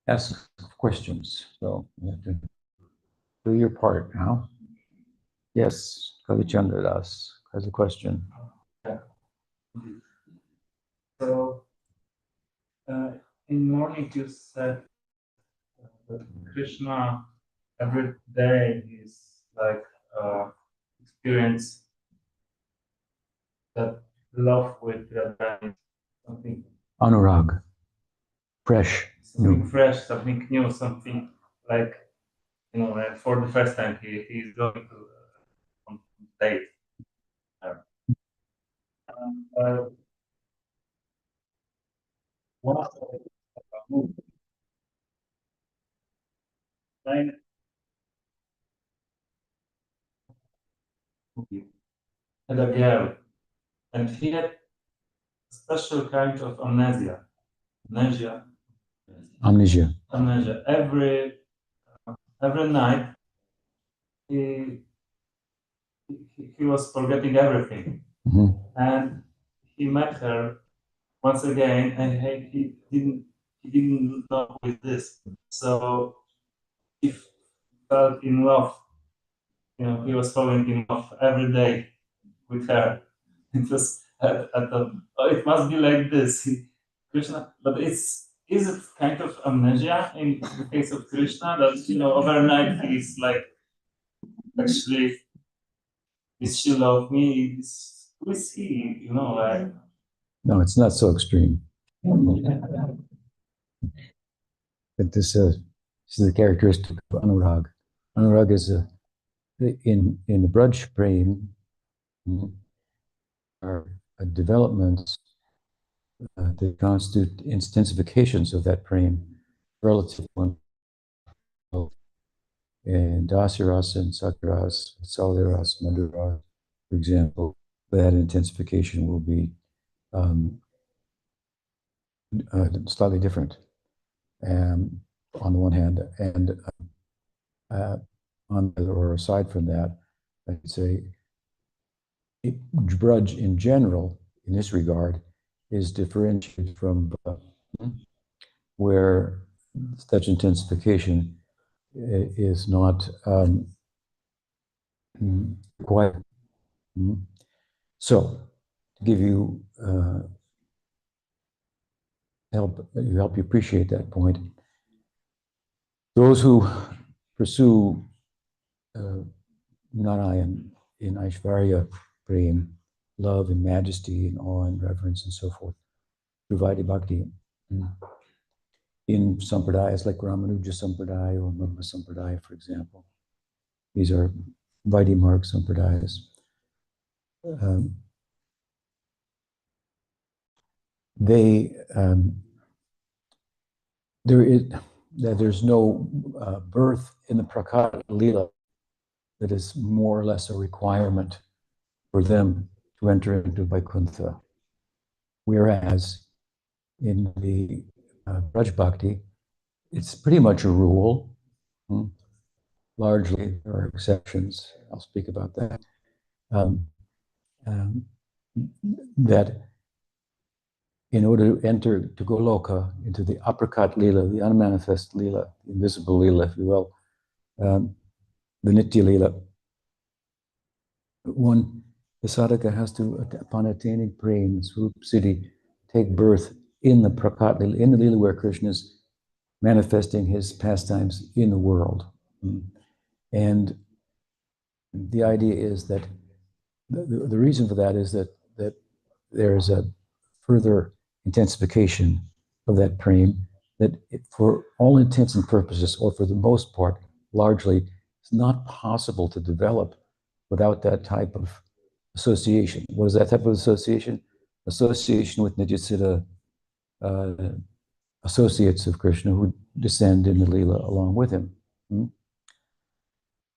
ask questions. So you have to do your part now. Yes, Kavichandra Das has a question. Yeah. So, in morning you said that Krishna every day is like experience that love with Radha, something Anuraga, fresh, something new. fresh, something new, something like like for the first time he's going to on date. What kind and a girl, and he had a special kind of amnesia. Amnesia. Amnesia. Amnesia. Every night he he was forgetting everything, and he met her once again, and he didn't know with this, so he felt in love. He was falling in love every day with her. It was I thought, oh, it must be like this. Krishna, but is it kind of amnesia in the case of Krishna that overnight he's like, actually, is she love me? Who is he? Like. No, it's not so extreme. But this is a characteristic of Anurag. Anurag is in the Braj Prem are developments that constitute intensifications of that prem relative to one. And Dasiras and Sakras, Saliras, Madhuras, for example, that intensification will be slightly different on the one hand, and or aside from that, I'd say Braj in general, in this regard, is differentiated from where such intensification is not required. So, to give you help you appreciate that point, those who pursue Narayan in Aishvarya Prem, love and majesty and awe and reverence and so forth, through Vaidhi Bhakti, in sampradayas like Ramanuja Sampradaya or Madhva Sampradaya, for example. These are Vaidhi Marg sampradayas. There's no birth in the Prakat Lila that is more or less a requirement for them to enter into Vaikuntha. Whereas in the Braj Bhakti, it's pretty much a rule. Largely, there are exceptions. I'll speak about that. That in order to enter to Goloka, into the aprakat lila, the unmanifest lila, the invisible lila, if you will, the nitya lila, the sadhaka has to, upon attaining prem, Swarup Siddhi, take birth in the prakat lila, in the lila where Krishna is manifesting his pastimes in the world. And the idea is that the reason for that is that there is a further intensification of that prem that for all intents and purposes, or for the most part, largely, it's not possible to develop without that type of association. What is that type of association? Association with Nityasiddha associates of Krishna who descend in the Leela along with him.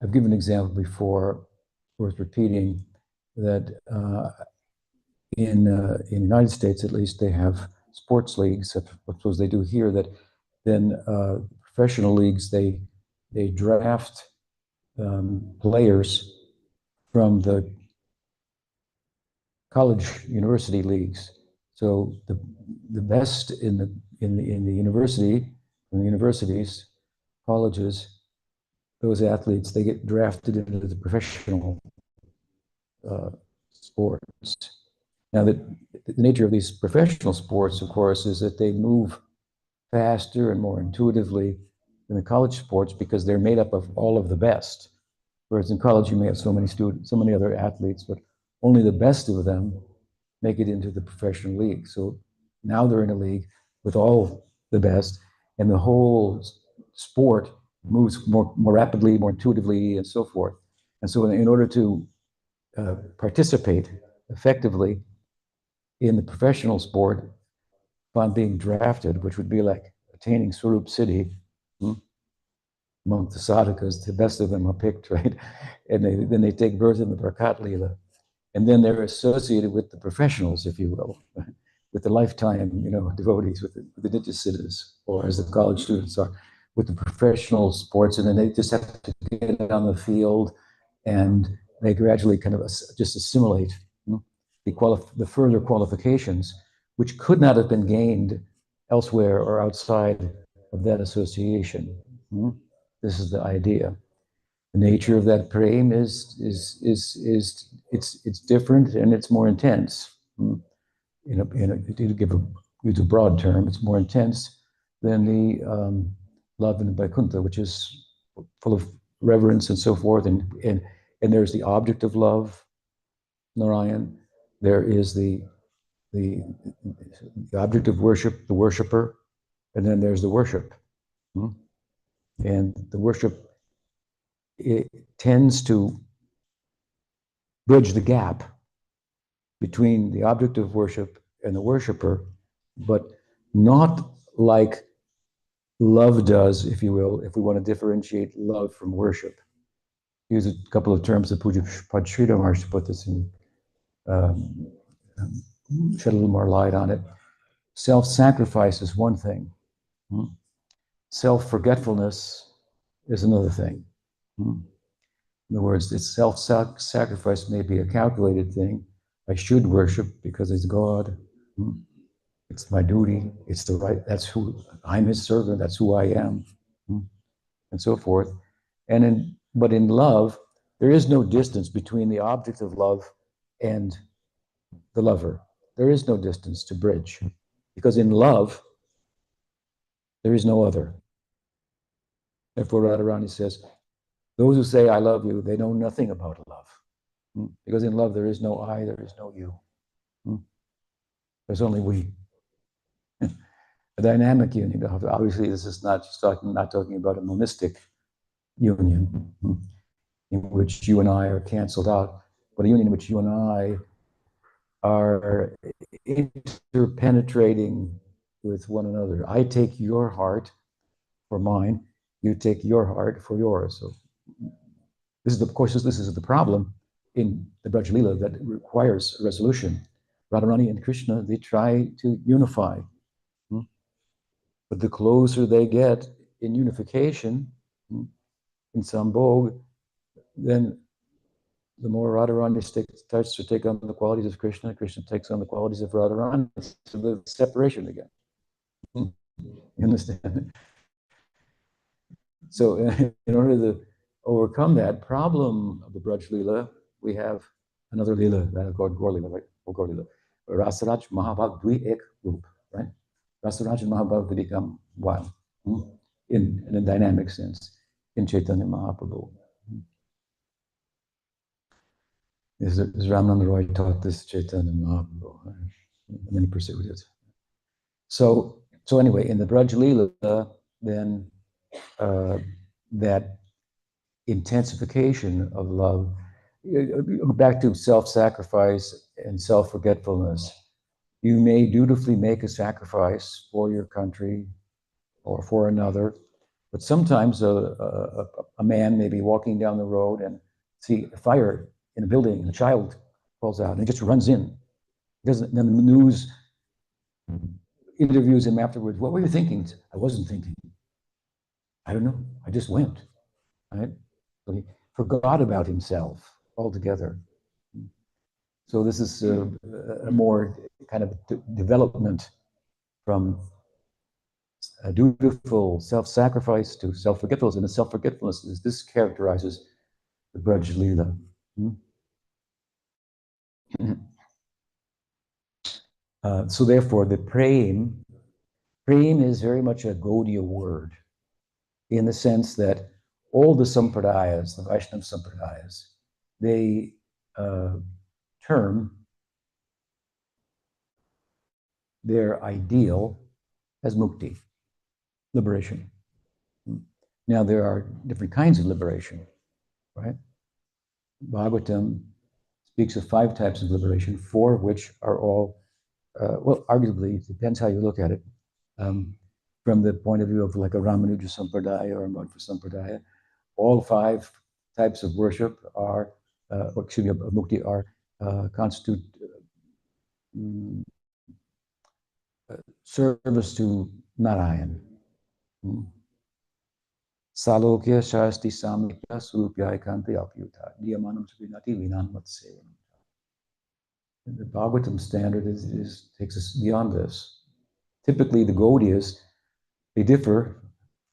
I've given an example before, worth repeating, that in the United States, at least, they have sports leagues. I suppose they do here. That then professional leagues, they draft players from the college university leagues. So the best in the university in the universities, colleges, those athletes, they get drafted into the professional sports. Now, the nature of these professional sports, of course, is that they move faster and more intuitively than the college sports because they're made up of all of the best. Whereas in college, you may have so many students, so many other athletes, but only the best of them make it into the professional league. So now they're in a league with all the best, and the whole sport moves more rapidly, more intuitively, and so forth. And so, in order to participate effectively in the professional sport, upon being drafted, which would be like attaining Swarup Siddhi, among the sadhakas, the best of them are picked, right? And then they take birth in the Prakat Leela. And then they're associated with the professionals, if you will, with the lifetime, devotees, with the Nityasiddhas, or as the college students are, with the professional sports. And then they just have to get on the field, and they gradually kind of just assimilate the further qualifications, which could not have been gained elsewhere or outside of that association. This is the idea. The nature of that prem is it's different and it's more intense. To use a broad term, it's more intense than the love in Vaikuntha, which is full of reverence and so forth. And there's the object of love, Narayan. There is the object of worship, the worshiper, and then there's the worship. And the worship, it tends to bridge the gap between the object of worship and the worshiper, but not like love does, if you will, if we want to differentiate love from worship. Use a couple of terms that Puja Padshita Maharaj put this in, shed a little more light on it. Self-sacrifice is one thing. Self-forgetfulness is another thing. In other words, it's self-sacrifice may be a calculated thing. I should worship because it's God. It's my duty. It's the right. That's who I'm His servant. That's who I am, and so forth. But in love, there is no distance between the object of love and the lover. There is no distance to bridge, because in love, there is no other. Therefore, Radharani says, "Those who say I love you, they know nothing about love, because in love there is no I, there is no you. There's only we." A dynamic union. Obviously, this is not talking about a monistic union in which you and I are canceled out, but a union in which you and I are interpenetrating with one another. I take your heart for mine, you take your heart for yours. So this is, of course, this is the problem in the Braj Leela that requires a resolution. Radharani and Krishna, they try to unify. But the closer they get in unification, in Sambhog, then the more Radharani starts to take on the qualities of Krishna, Krishna takes on the qualities of Radharani. So the separation again. You understand? So in order to overcome that problem of the Braj Leela, we have another Leela, that called Gaur Leela, right? Gaur Leela. Rasaraj Mahabhav Dvi Ek Rup, right? Rasaraj and Mahabhav, they become one in a dynamic sense in Chaitanya Mahaprabhu. As Ramananda Roy taught this Chaitanya Mahaprabhu, right? And then he pursued it. So anyway, in the Braj Leela, then that intensification of love, back to self-sacrifice and self-forgetfulness. You may dutifully make a sacrifice for your country or for another, but sometimes a man may be walking down the road and see a fire in a building and a child falls out and he just runs in. Then the news interviews him afterwards. What were you thinking? I wasn't thinking. I don't know. I just went. Right? So he forgot about himself altogether. So this is a more kind of development from dutiful self-sacrifice to self-forgetfulness, and the self-forgetfulness is this characterizes the Braj Leela. So therefore, the prem is very much a Gaudiya word in the sense that all the sampradayas, the Vaishnava sampradayas, they term their ideal as mukti, liberation. Now, there are different kinds of liberation, right? Bhagavatam speaks of 5 types of liberation, 4 of which are all, well, arguably, it depends how you look at it. From the point of view of like a Ramanuja Sampradaya or a Madhva Sampradaya, all 5 types of worship are, or excuse me, of mukti are constitute service to Narayan. Salokya Shasti Samikya Surupya Ikanti Apyuta Diyamanam Subhinati Vinanmat Sevam. The Bhagavatam standard takes us beyond this. Typically, the Gaudiyas, they differ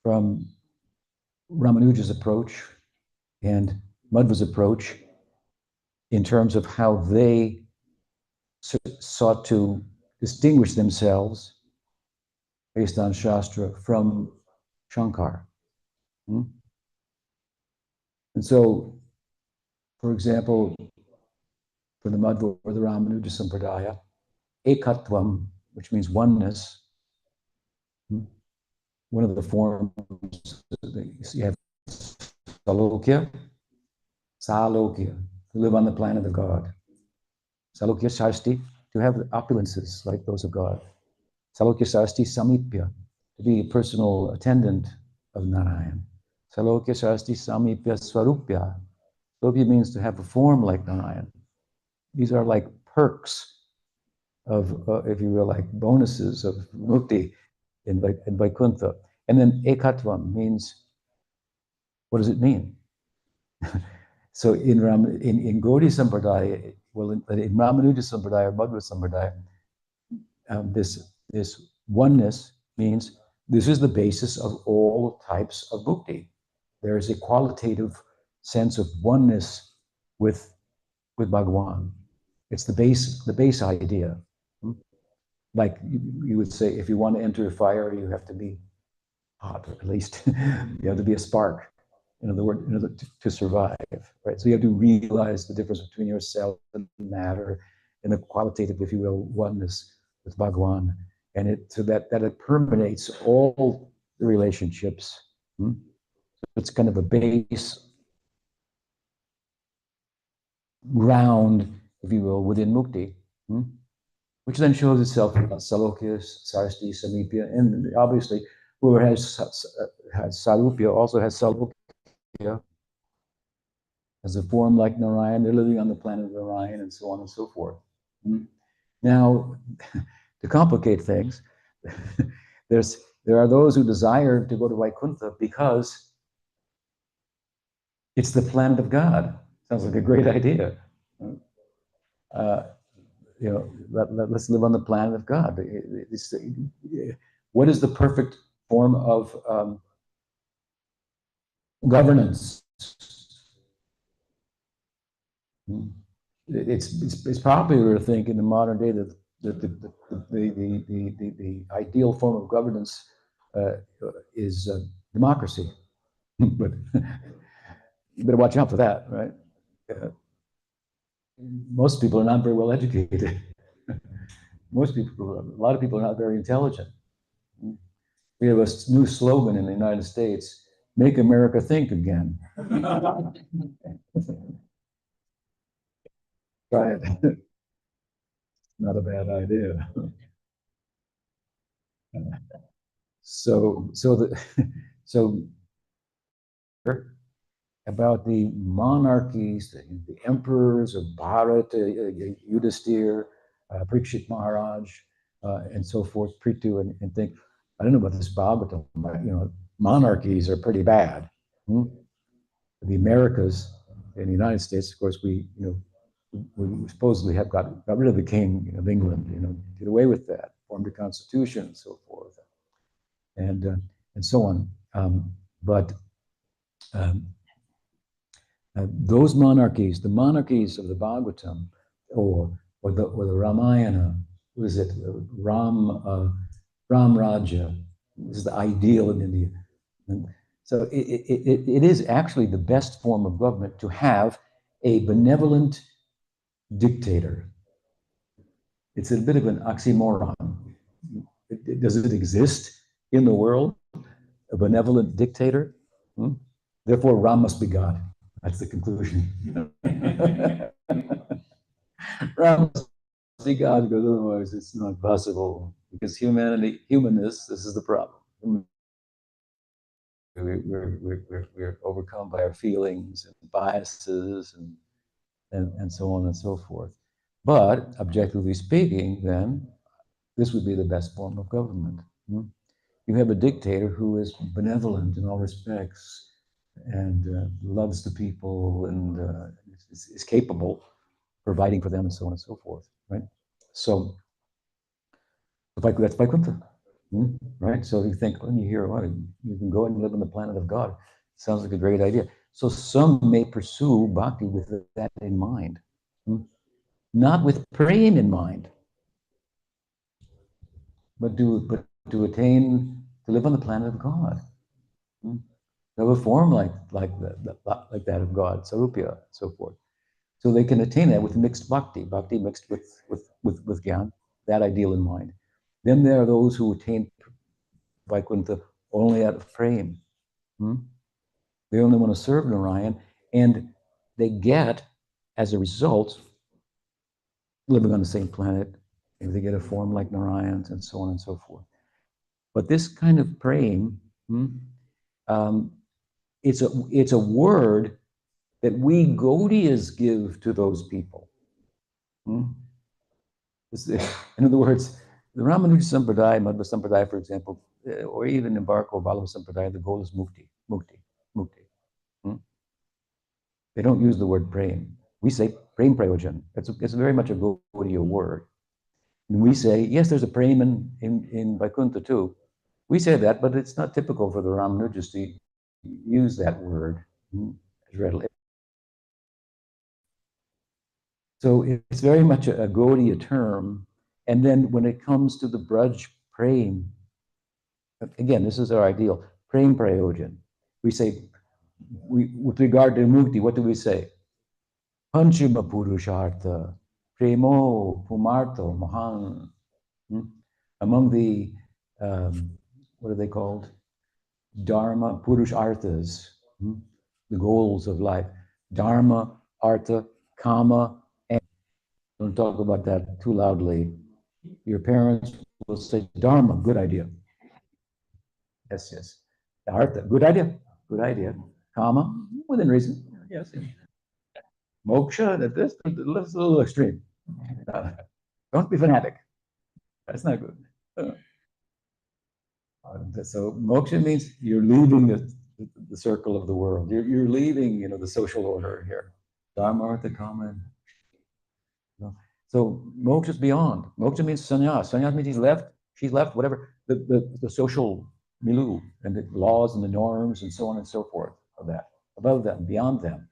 from Ramanuja's approach and Madhva's approach in terms of how they sought to distinguish themselves based on Shastra from Shankar. And so, for example, for the Madhva or the Ramanuja Sampradaya, ekatvam, which means oneness, one of the forms, you have salokya, to live on the planet of God. Salokya shasti, to have opulences like those of God. Salokya shasti samipya, to be a personal attendant of Narayan. Salokya shasti samipya swarupya. Swarupya means to have a form like Narayan. These are like perks of, if you will, like bonuses of mukti in Vaikuntha. And then ekatvam means, what does it mean? So in Gaudiya Sampradaya, well, in Ramanuja Sampradaya or Madhva Sampradaya, this oneness means this is the basis of all types of mukti. There is a qualitative sense of oneness with Bhagavan. It's the base idea. Like you would say, if you want to enter a fire, you have to be hot, or at least you have to be a spark. In other words, to survive, right? So you have to realize the difference between yourself and matter, and the qualitative, if you will, oneness with Bhagavan, and so that it permeates all the relationships. It's kind of a base ground, if you will, within mukti, which then shows itself in Salokya, Sarasti, Samipya, and obviously whoever has Sarupya also has Salokya as a form like Narayan. They're living on the planet of Narayan, and so on and so forth. Now, to complicate things, there are those who desire to go to Vaikuntha because it's the planet of God. Sounds like a great idea. Let's live on the planet of God. What is the perfect form of governance? It's popular to think in the modern day that the ideal form of governance is democracy, but you better watch out for that, right? Most people are not very well educated. A lot of people are not very intelligent. We have a new slogan in the United States: "Make America think again." Try it. Not a bad idea. So about the monarchies, the emperors of Bharat, Yudhisthira, Parikshit Maharaj, and so forth, Prithu, and think, I don't know about this Bhagavatam, but, monarchies are pretty bad. The Americas and the United States, of course, we supposedly have got rid of the king of England, did away with that, formed a constitution and so forth. and so on. But um, those monarchies, the monarchies of the Bhagavatam, or the Ramayana, what is it? Ram Raja is the ideal in India. And so it is actually the best form of government to have a benevolent dictator. It's a bit of an oxymoron. Does it exist in the world, a benevolent dictator? Hmm? Therefore, Ram must be God. That's the conclusion. Ram must be God, because otherwise it's not possible. Because humanness, this is the problem. We're overcome by our feelings and biases and so on and so forth. But objectively speaking, then, this would be the best form of government. You have a dictator who is benevolent in all respects and loves the people and is capable of providing for them and so on and so forth, right? So that's Vaikuntha, right? So you think, when you hear, well, you can go and live on the planet of God. Sounds like a great idea. So some may pursue bhakti with that in mind, not with praying in mind, but to attain, to live on the planet of God. Have a form like that of God, Sarupya, and so forth. So they can attain that with mixed bhakti mixed with gyan, that ideal in mind. Then there are those who attain Vaikuntha only out of prema. They only want to serve Narayan, and they get, as a result, living on the same planet, and they get a form like Narayan's, and so on and so forth. But this kind of prema, it's a word that we Gaudiyas give to those people. In other words, the Ramanuja Sampradaya, Madhva Sampradaya, for example, or even Embark or Ballava Sampradaya, the goal is mukti. They don't use the word prem. We say prem prayojan. It's very much a Gaudiya word. And we say, yes, there's a prem in Vaikuntha too. We say that, but it's not typical for the Ramanujas to use that word as readily. So it's very much a Gaudiya term. And then when it comes to the Braj prem, again, this is our ideal, prem prayojan. We say, with regard to mukti, what do we say? Panchima purushartha, premo pumartho mahan. Among the, what are they called? Dharma, purusharthas, the goals of life. Dharma, artha, kama, and don't talk about that too loudly. Your parents will say, Dharma, good idea. Yes. Artha, good idea. Kama, within reason. Yes. Moksha, that's a little extreme. Don't be fanatic. That's not good. So moksha means you're leaving the circle of the world. You're leaving, the social order here. Dharma, artha, kama. So moksha is beyond. Moksha means sannyas. Sannyas means she's left, whatever, the social milieu and the laws and the norms and so on and so forth of that. Above them, beyond them.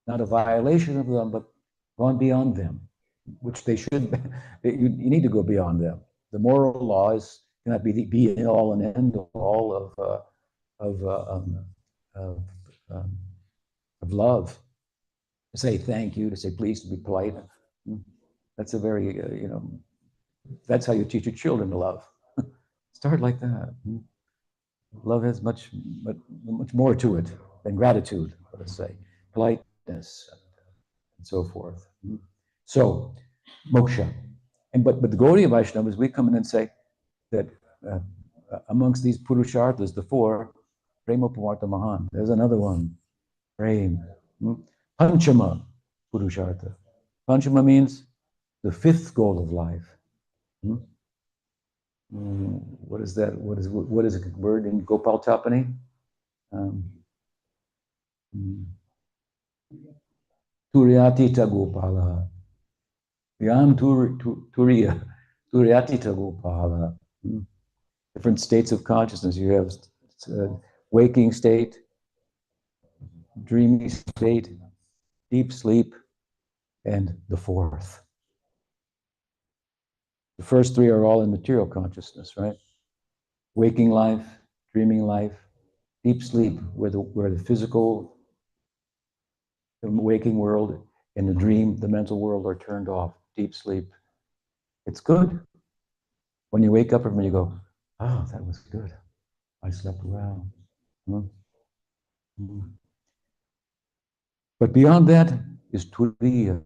Not a violation of them, but gone beyond them, which they should. You need to go beyond them. The moral laws cannot be the be all and end all of love. To say thank you, to say please, to be polite. That's a very that's how you teach your children to love. Start like that. Love has much more to it than gratitude, let us say, politeness, and so forth. So, moksha. But the Gaudiya Vaishnavas, we come in and say that amongst these purusharthas, the four, prema pumartha mahan, there's another one, prem. Panchama purushartha. Panchama means the fifth goal of life. What is that? What is a word in Gopal Tapani? Turyatita Gopala. Yam Turyatita Gopala. different states of consciousness. You have waking state, dreamy state, deep sleep, and the fourth. The first three are all in material consciousness, right? Waking life, dreaming life, deep sleep, where the physical, the waking world, and the dream, the mental world are turned off. Deep sleep. It's good. When you wake up from it, you go, oh, that was good. I slept well. Mm-hmm. But beyond that is Turiya.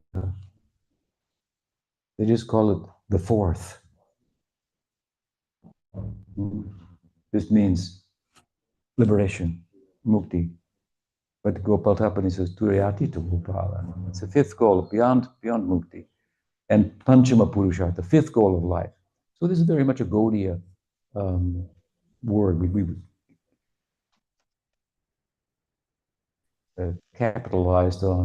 They just call it the fourth. Mm-hmm. This means liberation, mukti. But Gopal Tapani says, Turiyati to Gopala. It's the fifth goal, beyond mukti. And Panchama Purushartha, the fifth goal of life. So this is very much a Gaudiya word. We capitalized on.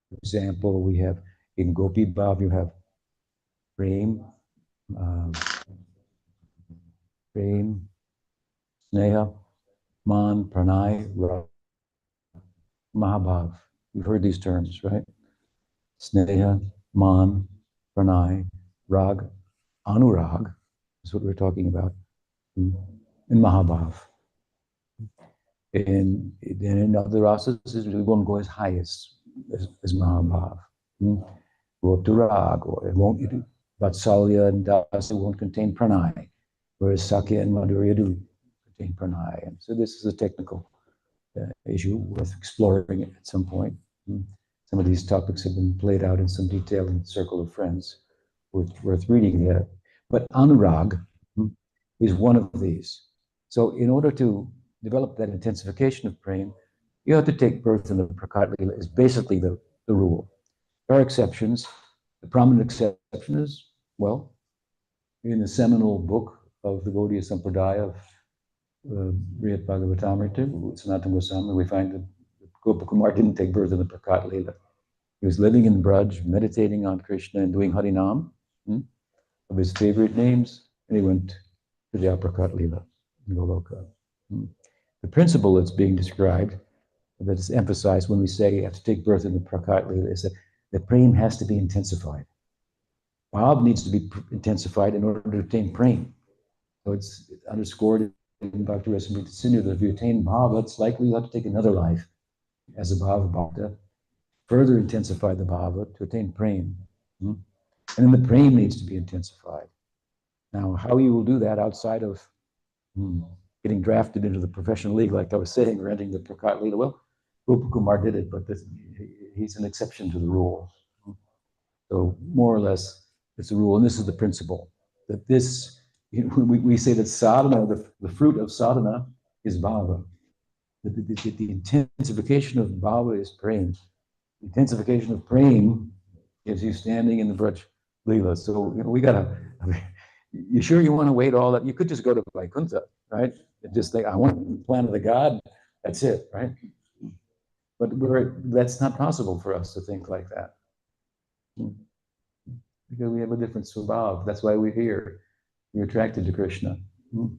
For example, we have in Gopi Bhav, you have Prem, Prem, Sneha, Man, Pranay, Mahabhav. You've heard these terms, right? Sneha, Man, Pranay, Rag, Anurag is what we're talking about, in Mahabhav. And then in other rasas, we won't go as high as Mahabhav. Go to Rag, or it won't, Vatsalya and Dasa won't contain Pranay, whereas Sakya and Madhurya do contain Pranay. And so this is a technical issue worth exploring at some point. Some of these topics have been played out in some detail in the Circle of Friends, worth reading that. But Anurag is one of these. So in order to develop that intensification of prema, you have to take birth in the Prakat Lila is basically the rule. There are exceptions. The prominent exception is, well, in the seminal book of the Gaudiya Sampradaya of Brihad Bhagavatamrita, Sanatana Goswami, we find that Gopakumar didn't take birth in the Prakat Lila. He was living in Braj, meditating on Krishna and doing Harinam of his favorite names, and he went to the Aprakat Lila in Goloka. The principle that's being described, that is emphasized when we say you have to take birth in the Prakat Lila, is that the prem has to be intensified. Bhav needs to be intensified in order to attain prem. So it's underscored in Bhakti Rasamrita Sindhu that if you attain bhava, it's likely you have to take another life as a bhava bhakta, further intensify the bhava to attain prem. And then the prem needs to be intensified. Now, how you will do that outside of getting drafted into the professional league, like I was saying, or entering the Prakat Lila, well, Gopakumar did it, but he's an exception to the rule. So more or less, it's a rule, and this is the principle, that this, we say that sadhana, the fruit of sadhana is bhava. The intensification of bhava is prem. The intensification of prem is you standing in the Braj Lila. So we gotta, you sure you want to wait all that? You could just go to Vaikuntha, right? And just think, I want the plan of the God, that's it, right? But that's not possible for us to think like that. Because we have a different swabhav. That's why we're here. We're attracted to Krishna. You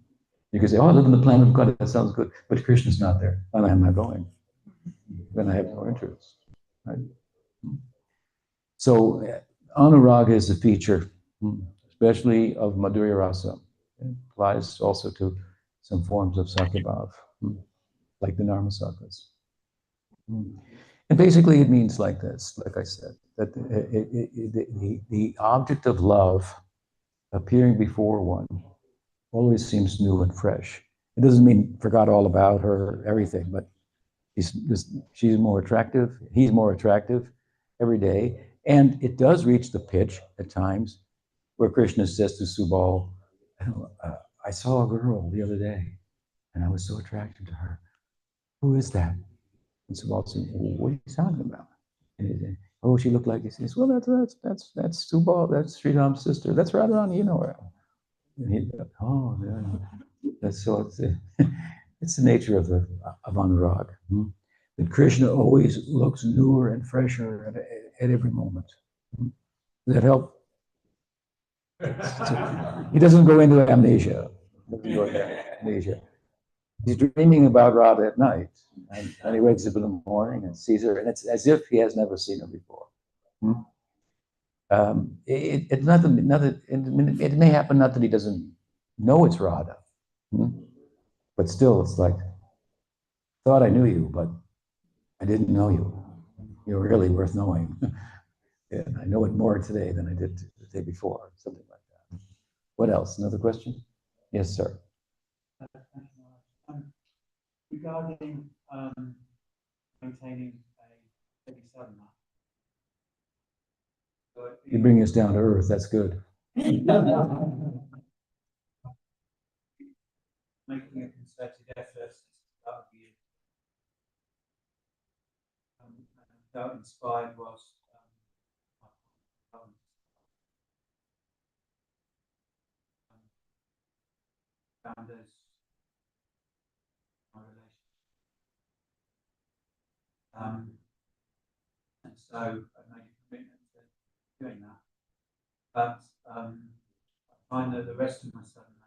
can say, oh, I live in the planet of God, that sounds good. But Krishna's not there. And I'm not going. Then I have no interest. Right? So Anuraga is a feature, especially of Madhurya Rasa. It applies also to some forms of Sakyabhav, like the Narmasakas. And basically it means like this, like I said, that the object of love appearing before one always seems new and fresh. It doesn't mean forgot all about her, everything, but she's more attractive, he's more attractive every day. And it does reach the pitch at times where Krishna says to Subal, I saw a girl the other day and I was so attracted to her. Who is that? And Subal said, what are you talking about? And he said, oh, she looked like this. He says, well, that's Subal, that's Sri Ram's sister. That's Radharani, you know her. And he, oh, yeah. That's so it's the nature of Anuraga. That Krishna always looks newer and fresher at every moment. Does that help? He doesn't go into amnesia. He's dreaming about Radha at night, and he wakes up in the morning and sees her, and it's as if he has never seen her before. It's not that it may happen not that he doesn't know it's Radha, but still it's like, thought I knew you, but I didn't know you. You're really worth knowing. And I know it more today than I did the day before, something like that. What else? Another question? Yes, sir. Regarding maintaining a steady sadhana. You bring us down to earth, that's good. Making a concerted effort that felt inspired was founders my relationship. And so I made a commitment to doing that. But I find that the rest of my sadhana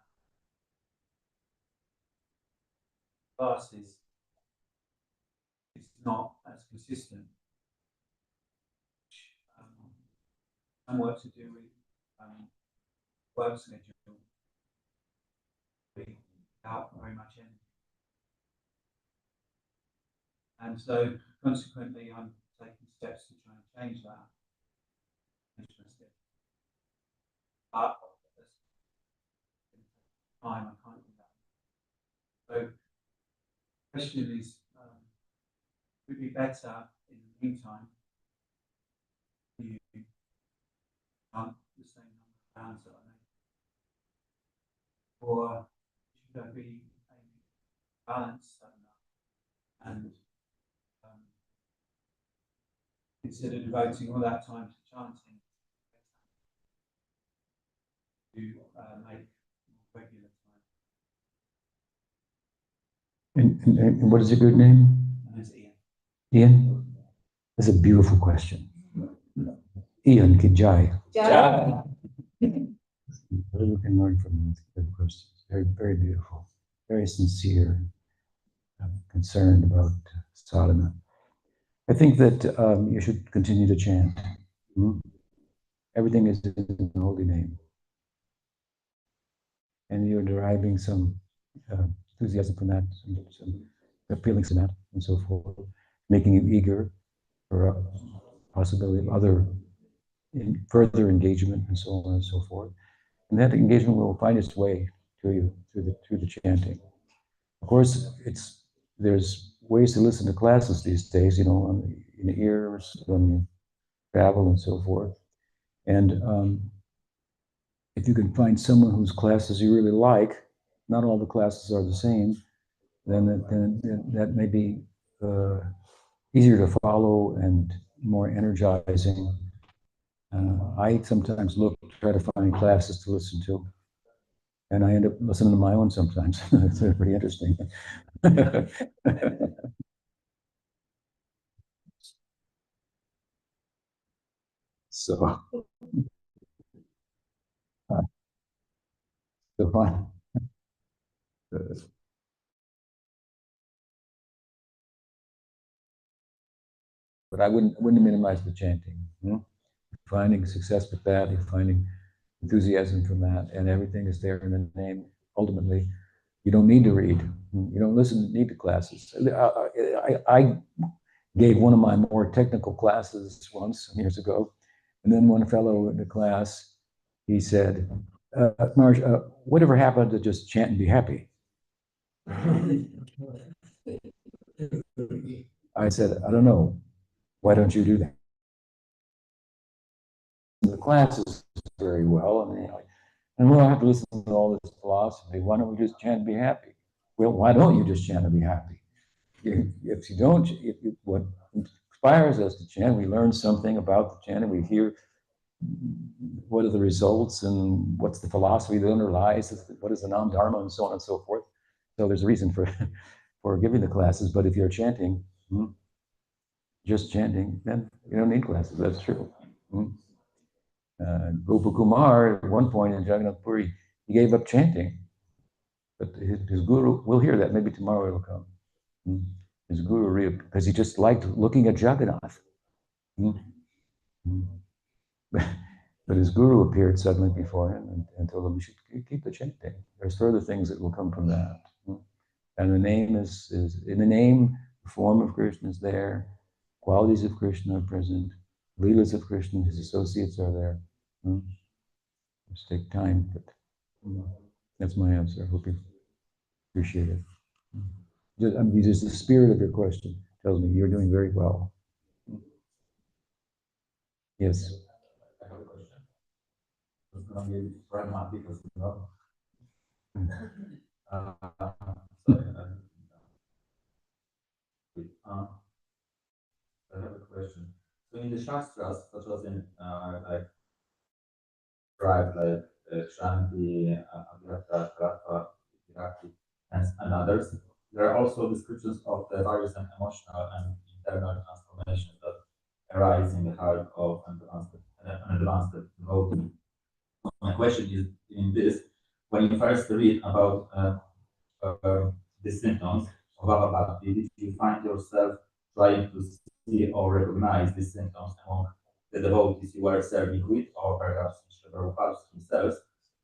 classes is not as consistent. Some work to do with work schedule without very much energy. And so consequently I'm taking steps to try and change that. But time I can't do that. So the question is, would it be better in the meantime you the same number of rounds that I make? Or should there be a balance and instead of devoting all that time to chanting to make regular time? And what is your good name? And it's Ian. Ian? That's a beautiful question. Ian Kijai. We can learn from the questions. Very, very beautiful. Very sincere, concerned about sadhana. I think that you should continue to chant. Everything is in the holy name. And you're deriving some enthusiasm from that, some feelings from that, and so forth, making you eager for a possibility of other further engagement and so on and so forth. And that engagement will find its way to you through the chanting. Of course, there's ways to listen to classes these days, in the ears, when you travel and so forth. And if you can find someone whose classes you really like, not all the classes are the same, then that may be easier to follow and more energizing. I sometimes try to find classes to listen to, and I end up listening to my own sometimes. It's pretty interesting. So, fun. But I wouldn't minimize the chanting. Finding success with that, you're finding enthusiasm from that, and everything is there in the name. Ultimately, you don't need to read. You don't need to classes. I gave one of my more technical classes once, some years ago, and then one fellow in the class, he said, Marsh, whatever happened to just chant and be happy? I said, I don't know. Why don't you do that? The classes very well, and we don't have to listen to all this philosophy. Why don't we just chant and be happy? Well, why don't you just chant and be happy? If you don't, what inspires us to chant, we learn something about the chant, and we hear what are the results and what's the philosophy that underlies, what is the Nam Dharma, and so on and so forth. So there's a reason for for giving the classes. But if you're chanting, just chanting, then you don't need classes. That's true. Gopakumar, at one point in Jagannath Puri, he gave up chanting. But his guru, we'll hear that, maybe tomorrow it'll come. His guru, because he just liked looking at Jagannath. But his guru appeared suddenly before him and told him, you should keep the chanting. There's further things that will come from that. And the name is in the name, the form of Krishna is there, qualities of Krishna are present, Leelas of Krishna, his associates are there. Just take time, but that's my answer. I hope you appreciate it. Just the spirit of your question tells me you're doing very well. Yes. I have a question. It's going to be pragmatic as well. I have a question. So in the Shastras, such as in like tribe like Shanti, Abhyata, Karatva, Virati, and others, there are also descriptions of the various and emotional and internal transformations that arise in the heart of an advanced devotee. My question is in this: when you first read about the symptoms of Bhava Bhakti, did you find yourself trying to see or recognize these symptoms among the devotees you were serving with, or perhaps in Srila Prabhupada himself,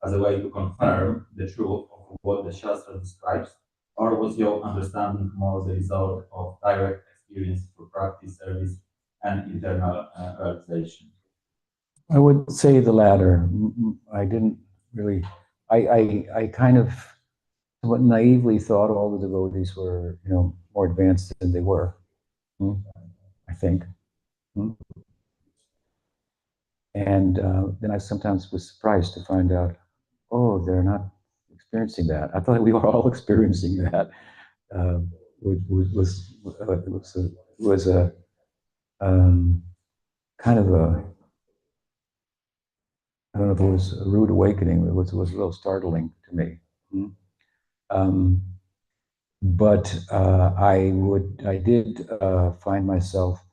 as a way to confirm the truth of what the Shastra describes? Or was your understanding more the result of direct experience through practice, service, and internal realization? I would say the latter. I didn't really, I kind of somewhat naively thought all the devotees were, more advanced than they were. I think. And then I sometimes was surprised to find out, oh, they're not experiencing that. I thought we were all experiencing that. Was a kind of a, I don't know if it was a rude awakening. It was a little startling to me. But I did find myself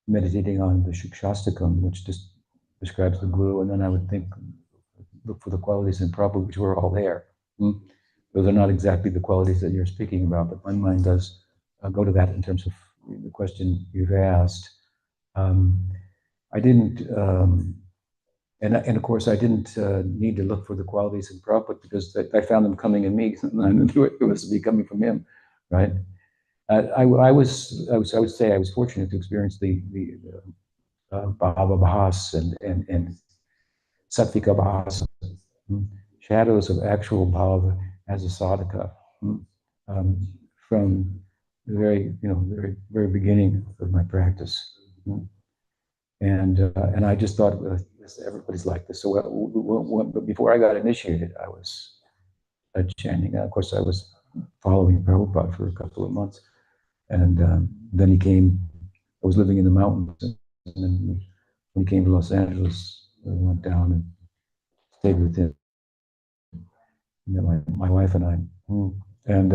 meditating on the Shikshastakam, which just describes the guru, and then I would look for the qualities in Prabhupada, which were all there. Those are not exactly the qualities that you're speaking about, but my mind does go to that in terms of the question you've asked. I didn't, and of course, I didn't need to look for the qualities in Prabhupada because I found them coming in me, and I knew it was to be coming from him, right? I would say I was fortunate to experience the Bhava Bahas and Sattvika Bahas, shadows of actual Bhava as a sadhaka, from the very beginning of my practice. And I just thought, everybody's like this. So but before I got initiated, I was chanting. Of course, I was following Prabhupada for a couple of months. And then he came, I was living in the mountains. And then when he came to Los Angeles, I went down and stayed with him. My wife and I. And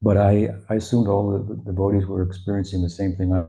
but I assumed all the devotees were experiencing the same thing I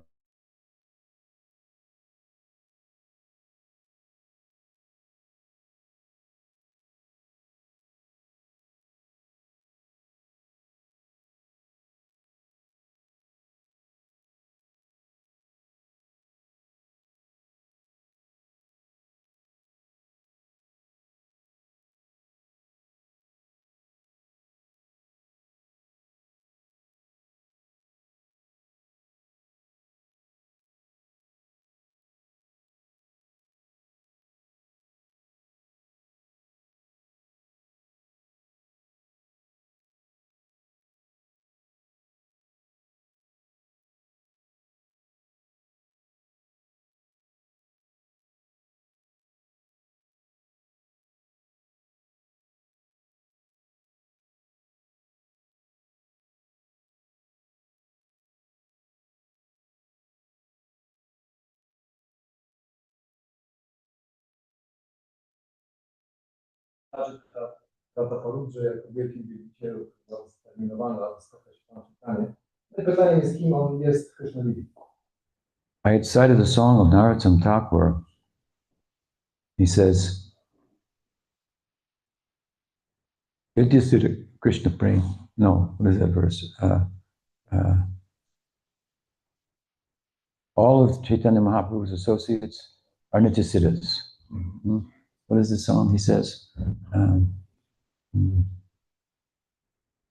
Tata Farudże jako wielkim wielbicielu zdeterminowany, ale skąd się tam pytanie. Pytanie jest, kim on jest Krishna Lili. I had cited a song of Narottam Thakur. He says, Nityasiddha Krishna Prem. No, what is that verse? All of Chaitanya Mahaprabhu's associates are Nityasiddhas. What is the song? He says,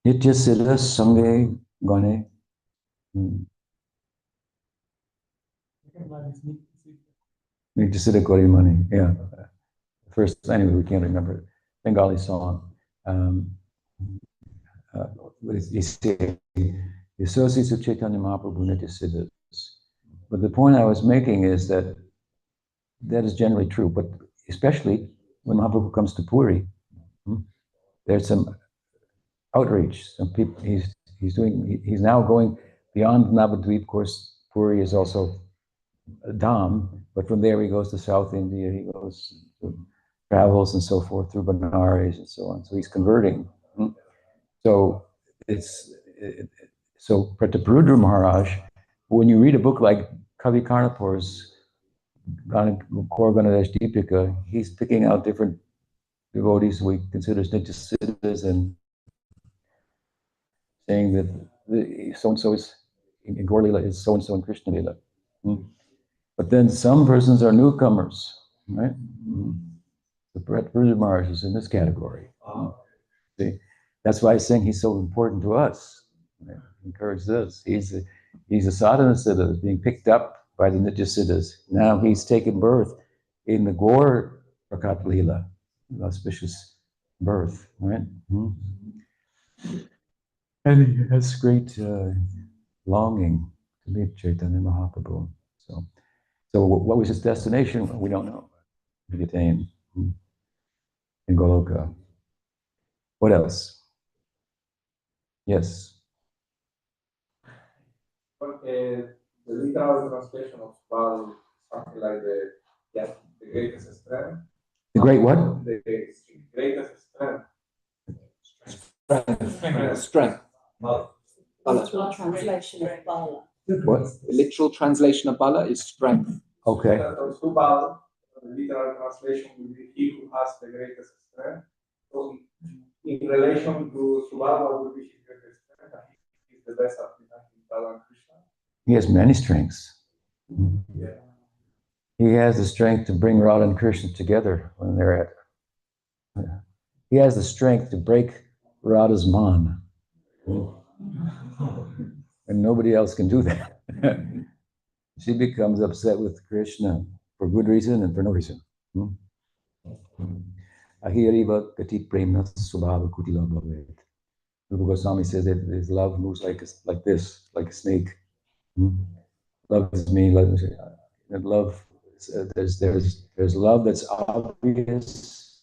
Nityasiddha Sange Gane. Nityasiddha Gorimani. Yeah. First, anyway, we can't remember it. Bengali song. He's saying, the associates of Chaitanya Mahaprabhu Nityasiddhas. But the point I was making is that that is generally true, but especially when Mahaprabhu comes to Puri, there's some outreach. Some people he's now going beyond Navadvip. Of course, Puri is also a Dham, but from there he goes to South India. He goes travels and so forth through Benares and so on. So he's converting. So so Prataparudra Maharaj, when you read a book like Kavi Karnapur's Kaur Ganadesh Deepika, he's picking out different devotees we consider Nityasiddhas and saying that so-and-so is in Gaur Lila is so-and-so in Krishna Lila. But then some persons are newcomers, right? The Prataparudra Maharaj is in this category. See? That's why I saying he's so important to us. I encourage this. He's a sadhana siddha being picked up by the Nityasiddhas. Now he's taken birth in the Gaur Prakat Lila, an auspicious birth, right? And he has great longing to meet Chaitanya Mahaprabhu. So what was his destination? We don't know. He attained in Goloka. What else? Yes. The literal translation of Bal is something like the greatest strength. The great what? The greatest strength. Strength. Bala. Literal translation of Bala. What? The literal translation of Bala is strength. Okay. So Bal, the literal translation will be he who has the greatest strength. So in relation to Subhava, what would be his greatest strength? And he is the best at uniting Bala and Krishna. He has many strengths. Yeah. He has the strength to bring Radha and Krishna together when they're at. He has the strength to break Radha's man. And nobody else can do that. She becomes upset with Krishna for good reason and for no reason. Ahiriva kati premna subhava kutila bhavet. Rupa Goswami says that his love moves like this, like a snake. Love is me. Love. There's love that's obvious,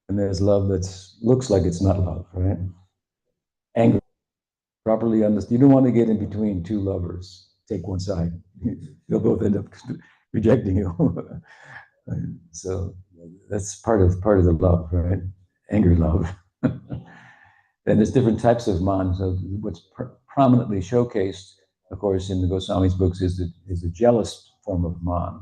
and there's love that looks like it's not love, right? Anger, properly understood. You don't want to get in between two lovers. Take one side. They'll both end up rejecting you. So that's part of the love, right? Angry love. And there's different types of man. So what's prominently showcased, of course, in the Goswami's books is the jealous form of man,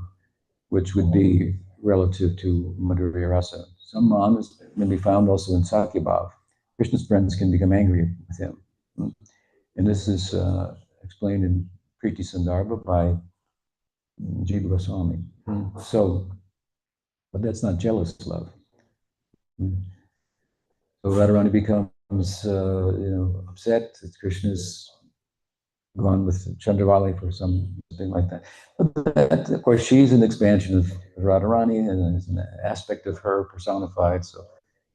which would be relative to Madhurya Rasa. Some man can be found also in Satyabhav. Krishna's friends can become angry with him. And this is explained in Priti Sandarbha by Jiva Goswami. So, but that's not jealous love. So Radharani becomes, upset that Krishna's gone with Chandravali for something like that. But of course, she's an expansion of Radharani and is an aspect of her personified. So,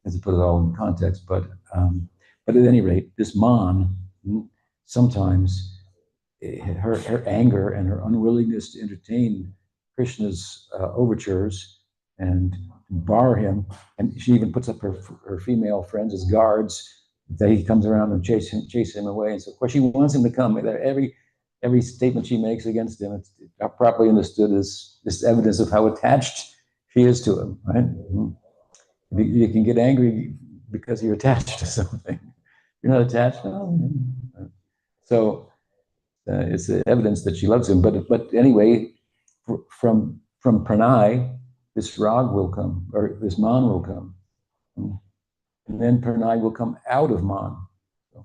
has to put it all in context. But at any rate, this man sometimes her anger and her unwillingness to entertain Krishna's overtures and bar him, and she even puts up her female friends as guards. He comes around and chase him away, and so of course she wants him to come. Every statement she makes against him, it's properly understood as this evidence of how attached she is to him, right? You can get angry because you're attached to something. You're not attached. No. So it's evidence that she loves him. But anyway, from pranay, this rag will come, or this man will come, and then pranay will come out of man. So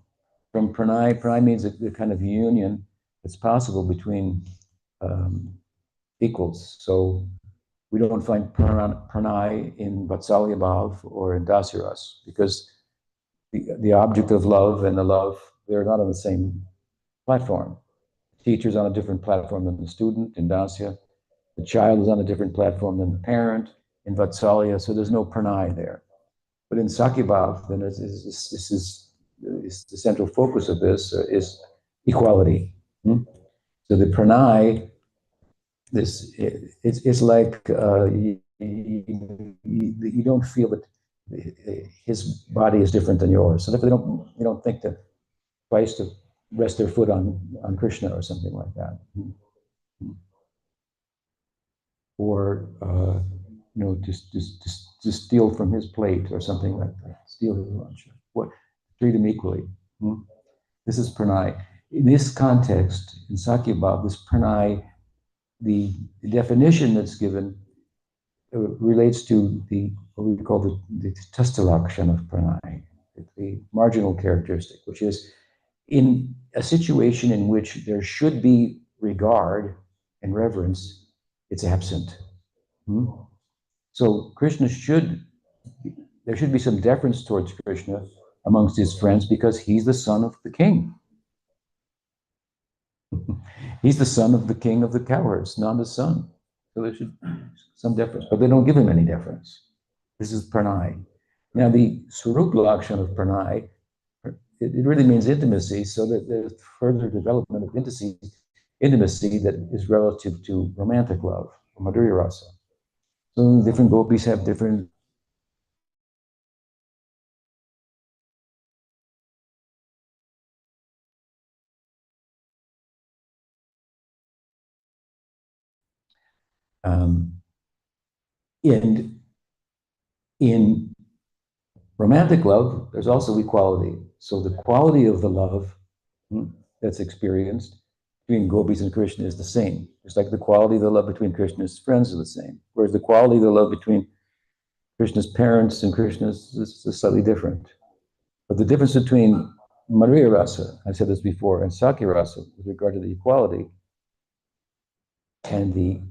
from pranay means a kind of union that's possible between equals. So we don't find pranay in Vatsalya Bhav or in Dasiras because the object of love and the love, they're not on the same platform. The teacher's on a different platform than the student in Dasya. The child is on a different platform than the parent in Vatsalya, so there's no pranay there. But in Sakyabhav, then this is the central focus of this is equality. So the pranay, it's like you don't feel that his body is different than yours. So if they don't think that twice to rest their foot on Krishna or something like that, or just steal from his plate or something like that, steal his lunch. What treat him equally. This is pranay. In this context, in Sakyabhav, this pranay, the definition that's given relates to what we call the tastalakshana of pranay, the marginal characteristic, which is in a situation in which there should be regard and reverence, it's absent. So there should be some deference towards Krishna amongst his friends because he's the son of the king. He's the son of the king of the cowherds, not his son. So there should be some deference, but they don't give him any deference. This is pranay. Now, the swarup lakshana of pranay, it really means intimacy, so that there's further development of intimacy that is relative to romantic love, madhurya rasa. So different gopis have different and in romantic love, there's also equality. So the quality of the love that's experienced between gopis and Krishna is the same. It's like the quality of the love between Krishna's friends are the same. Whereas the quality of the love between Krishna's parents and Krishna's is slightly different. But the difference between Madhurya Rasa, I said this before, and Sakya Rasa with regard to the equality and the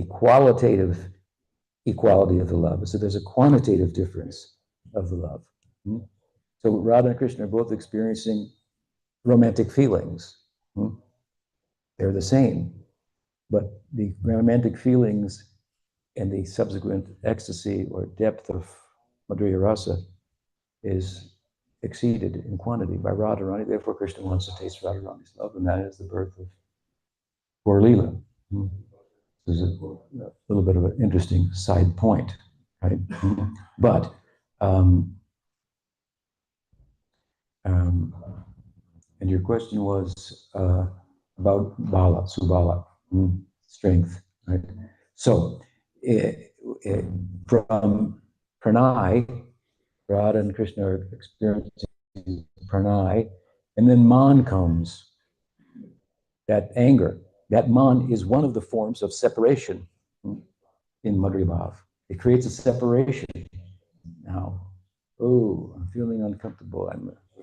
qualitative equality of the love. So there's a quantitative difference of the love. So Radha and Krishna are both experiencing romantic feelings. They're the same, but the romantic feelings and the subsequent ecstasy or depth of Madhurya Rasa is exceeded in quantity by Radharani. Therefore, Krishna wants to taste Radharani's love, and that is the birth of Gaur Leela. This is a little bit of an interesting side point, right? But and your question was about Bala, Subala, strength, right? So from Pranay, Radha and Krishna are experiencing Pranay, and then Man comes, that anger. That Man is one of the forms of separation in Madhurya Bhav. It creates a separation. Now, I'm feeling uncomfortable.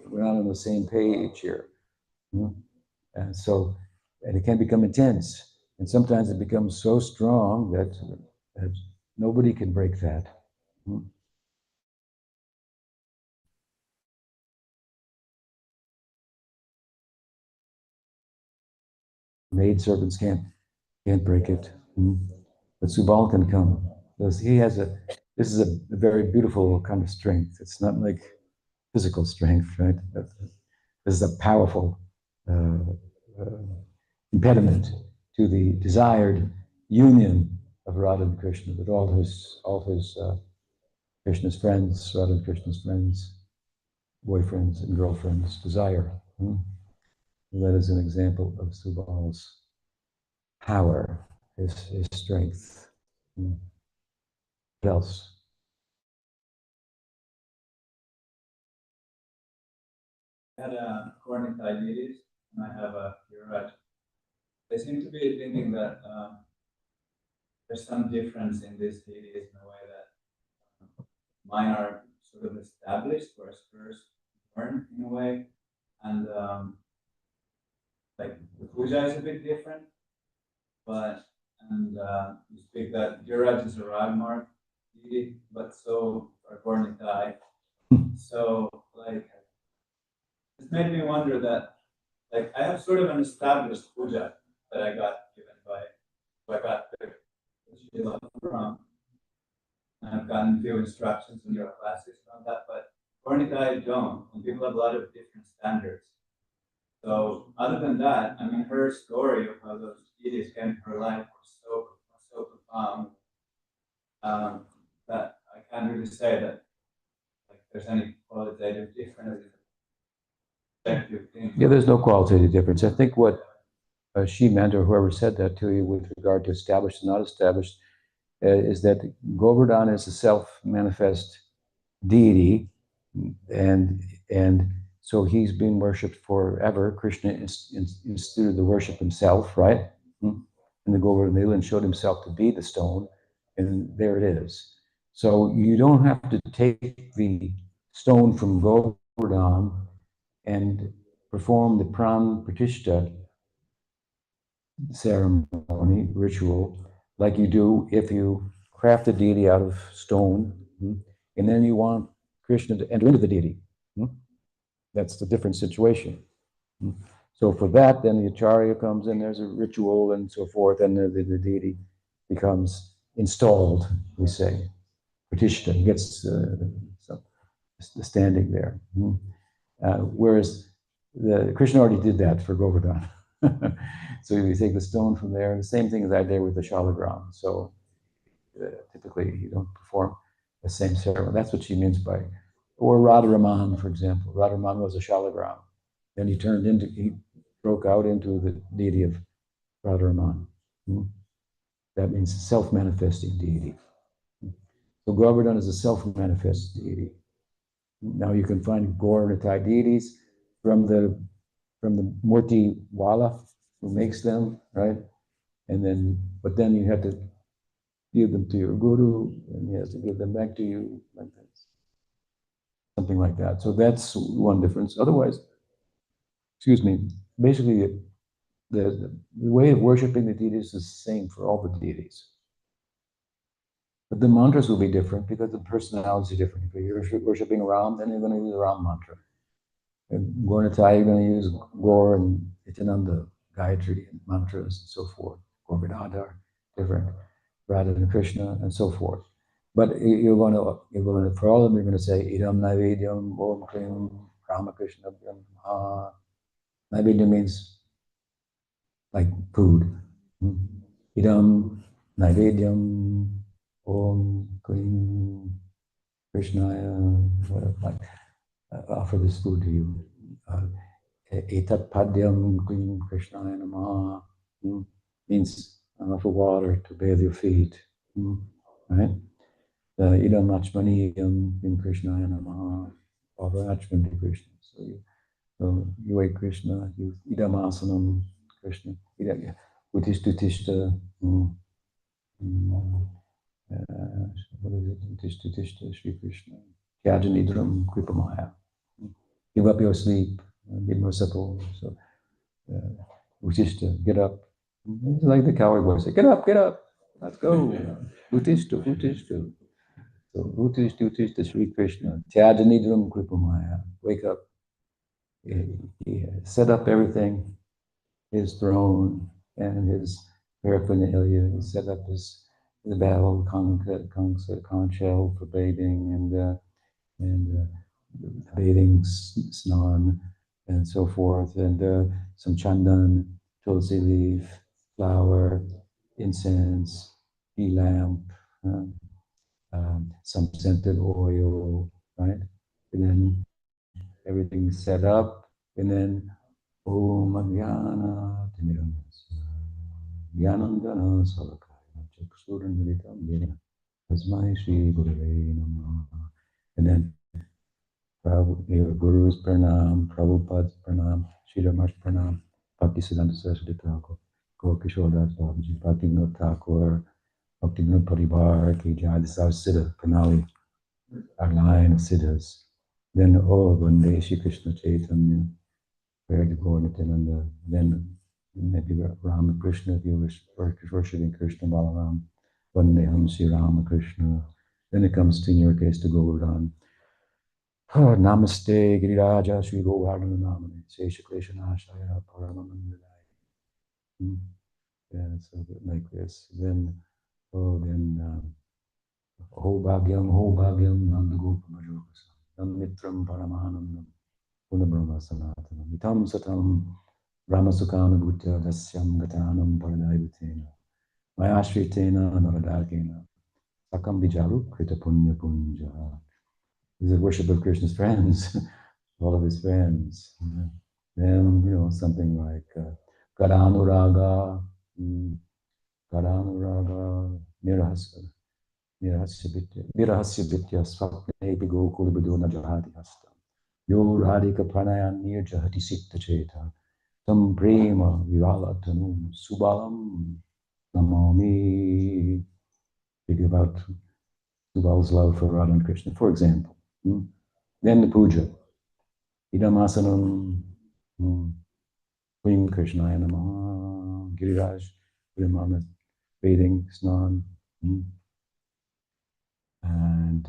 We're not on the same page here. And so, and it can become intense. And sometimes it becomes so strong that nobody can break that. Maid servants can't break it. But Subal can come. Because this is a very beautiful kind of strength. It's not like physical strength, right? This is a powerful impediment to the desired union of Radha and Krishna with all his Krishna's friends, Radha and Krishna's friends, boyfriends and girlfriends desire. That is an example of Subal's power, his strength. else? I had chronic diabetes, and I have a urine. They seem to be thinking that there's some difference in these deities in a way that mine are sort of established, whereas hers weren't in a way. And like the puja is a bit different, but you speak that Yuraj is a Ragmark deity, but so are Gornikai. So like this made me wonder that like I have sort of an established puja that I got given by who I got the Shila from. And I've gotten a few instructions in your classes on that, but Gornikai don't, and people have a lot of different standards. So other than that, I mean, her story of how those deities came to her life was so profound that I can't really say that like there's any qualitative difference. Yeah, there's no qualitative difference. I think what she meant, or whoever said that to you with regard to established and not established, is that Govardhan is a self-manifest deity, and so he's been worshipped forever. Krishna instituted the worship himself, right? In the Govardhan and showed himself to be the stone, and there it is. So you don't have to take the stone from Govardhan and perform the pran pratishtha ceremony, ritual, like you do if you craft a deity out of stone, and then you want Krishna to enter into the deity. That's the different situation. So for that, then the acharya comes in, there's a ritual and so forth, and the deity becomes installed, we say. Pratishtha gets the standing there. Whereas Krishna already did that for Govardhan. So you take the stone from there. The same thing is I did with the shalagram. So typically you don't perform the same ceremony. That's what she means by, or Radharaman, for example. Radharaman was a shalagram. Then he broke out into the deity of Radharaman. That means self-manifesting deity. So Govardhan is a self-manifest deity. Now you can find Gaur-Nitai deities from the Murti Wala who makes them, right? But then you have to give them to your guru, and he has to give them back to you, like that. Something like that. So that's one difference. Otherwise, excuse me, basically the way of worshiping the deities is the same for all the deities. But the mantras will be different because the personality is different. If you're worshiping Ram, then you're going to use the Ram mantra. And Gaur-Nitai, you're going to use Gaur and Itananda, Gayatri, and mantras and so forth. Gaur Gadadhar, different. Radha and Krishna, and so forth. But you're going to, for all of them, you're going to say, Idam Naivedyam, Om Krim, Ramakrishna, Brahma. Naivedya means like food. Idam Naivedyam, Om Krim, Krishnaya, whatever, like, offer this food to you. Etat Padyam Krim Krishnaya Namaha means offer water to bathe your feet. Right? Idam Achmaniyam Krim Krishnaya Namaha, offer Achman to Krishna. So you ate Krishna, you Idam Asanam Krishna, Uttishtutishta. What is it? Uttishtutishta Sri Krishna. Tyajanidram Kripamaya. Give up your sleep, be merciful. So, Utishta, get up. It's like the cowboy boy say, get up, let's go. Utishta. So, Utishta Sri Krishna. Tyajanidram Kripamaya. Wake up. He set up everything, his throne and his paraphernalia. He set up the barrel, conch shell for bathing and bathing snan and so forth, and some chandan, tulsi leaf, flower, incense, tea lamp, some scented oil, right? And then everything set up, and then Om Jnana Timiram Jnanandana Salakaya Chaksuran Militam Yena Tasmai Shri Gurave Namaha. And then Guru's Pranam, Prabhupada's Pranam, Sri Rama's Pranam, Bhaktisiddhanta Saraswati Thakur, Gaur Kishore Das Babaji, Bhaktivinoda Thakur, Bhaktivinoda Parivar, Ki Jai. This is our Siddha, Pranali, our line of Siddhas. Then, oh, Vande Shri Krishna Chaitanya, prayer to Gaur Nityananda. Then, maybe Rama Krishna, if you were worshipping Krishna Balaram, Vandeham Sri Rama Krishna. Then it comes to, in your case, to Govardhan. Oh, Namaste, Giriraja, Sri Govardhana Namane, Sesha Kleshanashaya, Paramamandalaya. Yeah, so like this. Then, Ho Bhagyam, Nanda Gopa Majokasa, Nam Mitram Paramanandam, Punabrahma Sanatanam, Itam Satam, Brahmasukana Bhutya, Dasyam Gatanam Paradayutena, Mayashritena, Naradakena, Sakam Bijaru, Krita Punya Punja. This is worship of Krishna's friends, all of his friends. Then, something like Anuraga, Nirahasya Vitya Swapne Bigo Kulibudona Jahati Hasta. Yo Radhika Pranayan Nirjahati Sikta Cheta. Tam Prema Vivala Tanum Subalam Namami. Think about Subal's love for Radha and Krishna, for example. Then the puja. Idamasanam. Klim Krishnaya Namaha. Giriraj. Viramana. Bathing, snan. And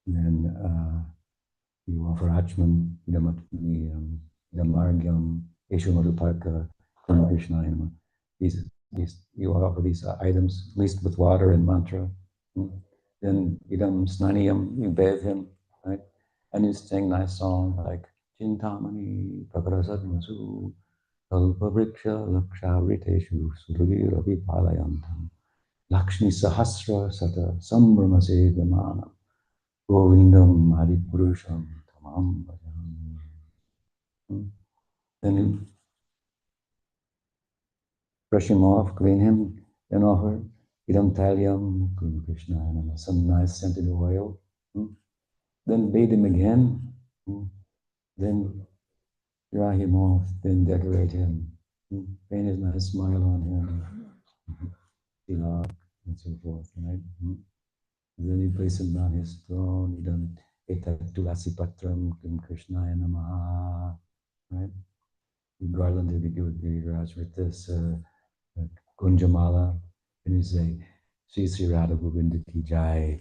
then you offer Achman, Idam Eshumaduparka, Klim Krishnaya Namaha. You offer these items, at least with water and mantra. Then Idam Snaniyam, you bathe him, right? And you sing nice songs like Chintamani Prakarasatmasu Kalpavriksha Lakshavriteshu Survi Ravi Palayantam Lakshmi Sahasra Sata Sambramase Vimana Govindam Adipurusham Tamam Bhajam. Then you brush him off, clean him, then offer Idam Talyam Krishna and some nice scented oil. Then bathe him again. Then dry him off, then decorate him. Paint a nice smile on him. Tilak and so forth, right? Then you place him on his throne. Idam Etat Tulasi Patram Kim Krishnaya Namaha. Right? You garland the Giriraj with this Kunjamala, and you say, Sri Sri Radha Govinda Ki Jai.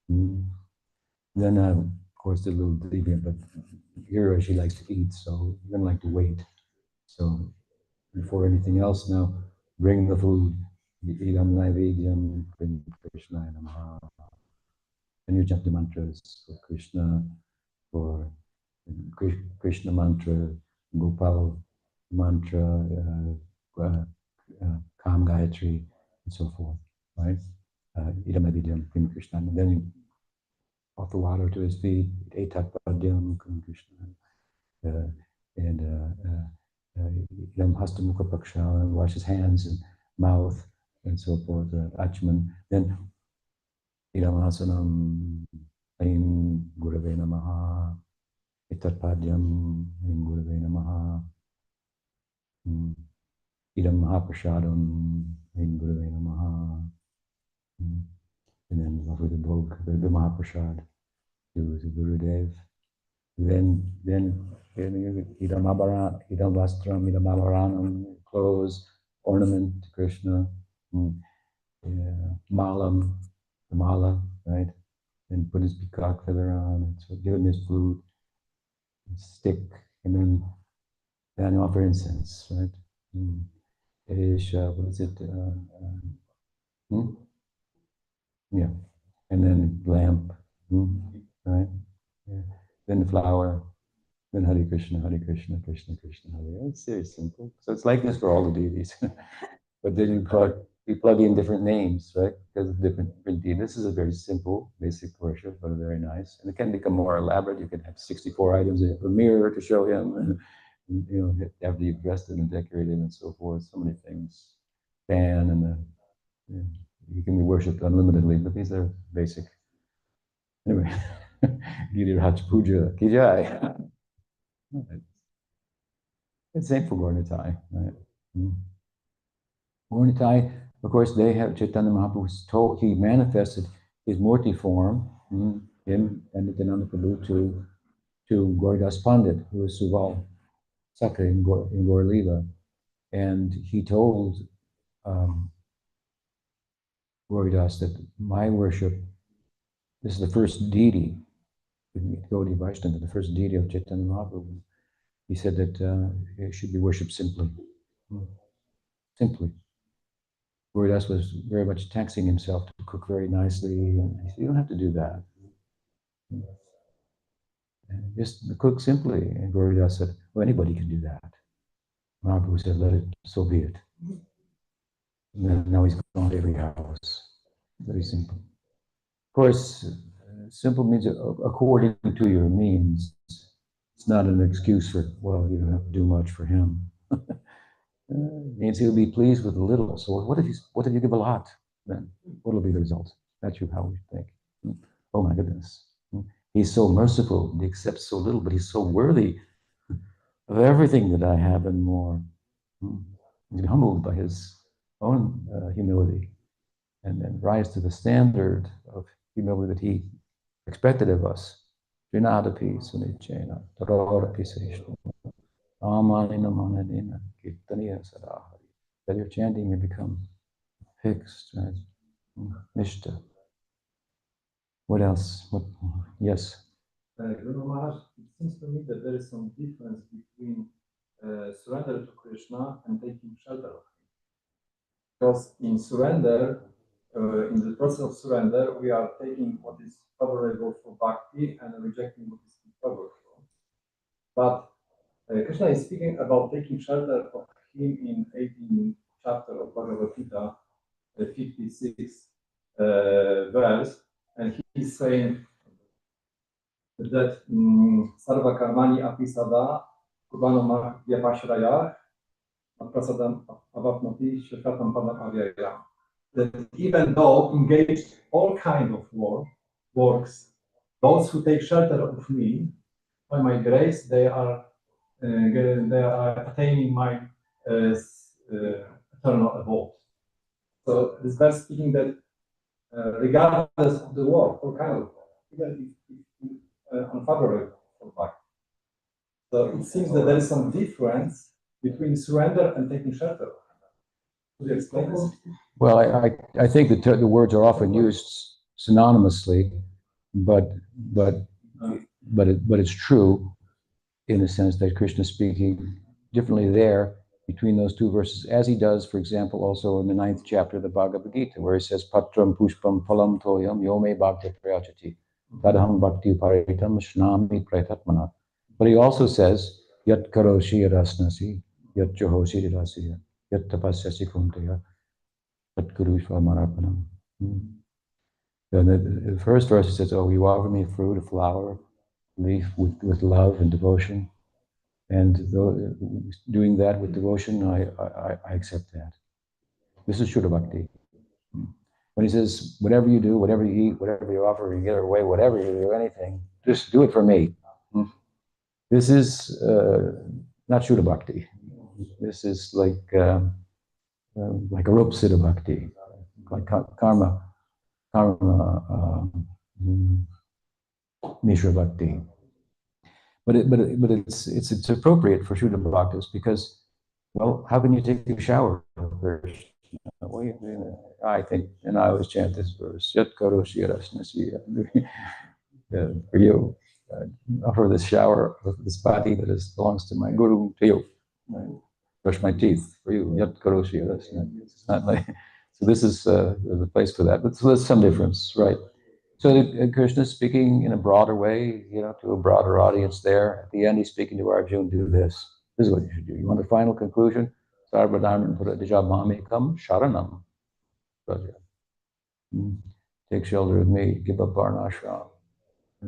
Then, of course, a little deviant, but here she likes to eat, so you're going to like to wait. So, before anything else, now bring the food. Idam Naivedyam Krishna Namaha. And you chant the mantras for Krishna, for Krishna mantra, Gopal mantra, Kam Gayatri, and so forth, right? Idam Naivedyam Krishna. And then you offer water to his feet, Etat Padyam Krishna. And Idam Hastamukha Paksha, and wash his hands and mouth and so forth, Achman. Then Idam Asanam, Aim Gurave Namaha, Etat Padyam, Aim Gurave Namaha, Idam Mahaprashadam, Aim Gurave Namaha. And then offer the Bhog, the Mahaprasad to Gurudev. Then Idam Vastram, Idam Avaranam, clothes, ornament to Krishna, Malam, the Mala, right? And put his peacock feather on, so give him his flute, stick, and then offer incense, right? What is it? Yeah. And then lamp, right? Yeah. Then flower. Then Hare Krishna, Krishna Krishna, Hare. It's very simple. So it's like this for all the deities. But then you plug in different names, right? Because of different deities. This is a very simple, basic worship, but very nice. And it can become more elaborate. You can have 64 items. You have a mirror to show him, and after you've dressed him and decorated him and so forth. So many things. Fan and he can be worshipped unlimitedly, but these are basic. Anyway, Giriraj Puja, Kijai. It's same for Gornitai, right? Gornitai, of course, they have Chaitanya Mahaprabhu was told, he manifested his Murti form, him and Nityananda Prabhu to Gauridas Pandit, who was Suval Saka in Gaur Lila. And he told Gauridas that my worship, this is the first deity, Gaudiya Vaishnava, the first deity of Chaitanya Mahaprabhu. He said that it should be worshipped simply. Simply. Gauridas was very much taxing himself to cook very nicely, and he said, you don't have to do that. And just cook simply. And Gauridas said, well, anybody can do that. Mahaprabhu said, let it, so be it. And now he's gone to every house. Very simple. Of course, simple means according to your means. It's not an excuse for, well, you don't have to do much for him. It means he'll be pleased with a little. So what if you give a lot? Then what will be the result? That's how we think. Oh my goodness. He's so merciful, he accepts so little, but he's so worthy of everything that I have and more. He's humbled by his own humility and then rise to the standard of humility that he expected of us. That your chanting may become fixed, right? Nishta. What else? Yes. Guru Maharaj, it seems to me that there is some difference between surrender to Krishna and taking shelter of him. Because in surrender, in the process of surrender, we are taking what is favorable for bhakti and rejecting what is unfavorable. But Krishna is speaking about taking shelter of him in 18th chapter of Bhagavad Gita, 56 verse, and he's saying that sarva karmani apisada kurbanoma vyapashraya prasadam avapnoti shekatam padam avyaya. That even though engaged all kind of works, those who take shelter of me by my grace, they are attaining my eternal abode. So this verse speaking that regardless of the work, all kind of work, even if unfavorable for bhakti. So it seems that there is some difference between surrender and taking shelter. Could you explain this? Well, I think that the words are often used synonymously, but it's true in the sense that Krishna is speaking differently there between those two verses, as he does, for example, also in the 9th chapter of the Bhagavad Gita, where he says, Patram pushpam phalam toyam yome bhakti prayachati tadham bhakti paritam shnami praitatmana. But he also says, Yat karoshi rasnasi, yat johoshi rasya, yat tapasyasi kuntaya, yat kurushva marapanam. The first verse says, oh, you offer me fruit, a flower, leaf with love and devotion. And doing that with devotion, I accept that. This is Shuddha Bhakti. When he says, whatever you do, whatever you eat, whatever you offer, you give away, whatever you do, anything, just do it for me. This is not Shuddha Bhakti. This is like a rope siddha bhakti, like karma mishra bhakti. But it's appropriate for Shuddha Bhaktas because, well, how can you take a shower first? I think, and I always chant this verse, Yat karoshi rasnasi, for you. Offer this shower of this body that belongs to my guru to you. Brush my teeth for you. Yat karoshi rasnasi. It's not like, so this is the place for that. But so there's some difference, right? So Krishna is speaking in a broader way, to a broader audience there. At the end, he's speaking to Arjuna, do this. This is what you should do. You want the final conclusion? Sarvadharman pradijabhamekam sharanam. Take shelter of me, give up varnashram.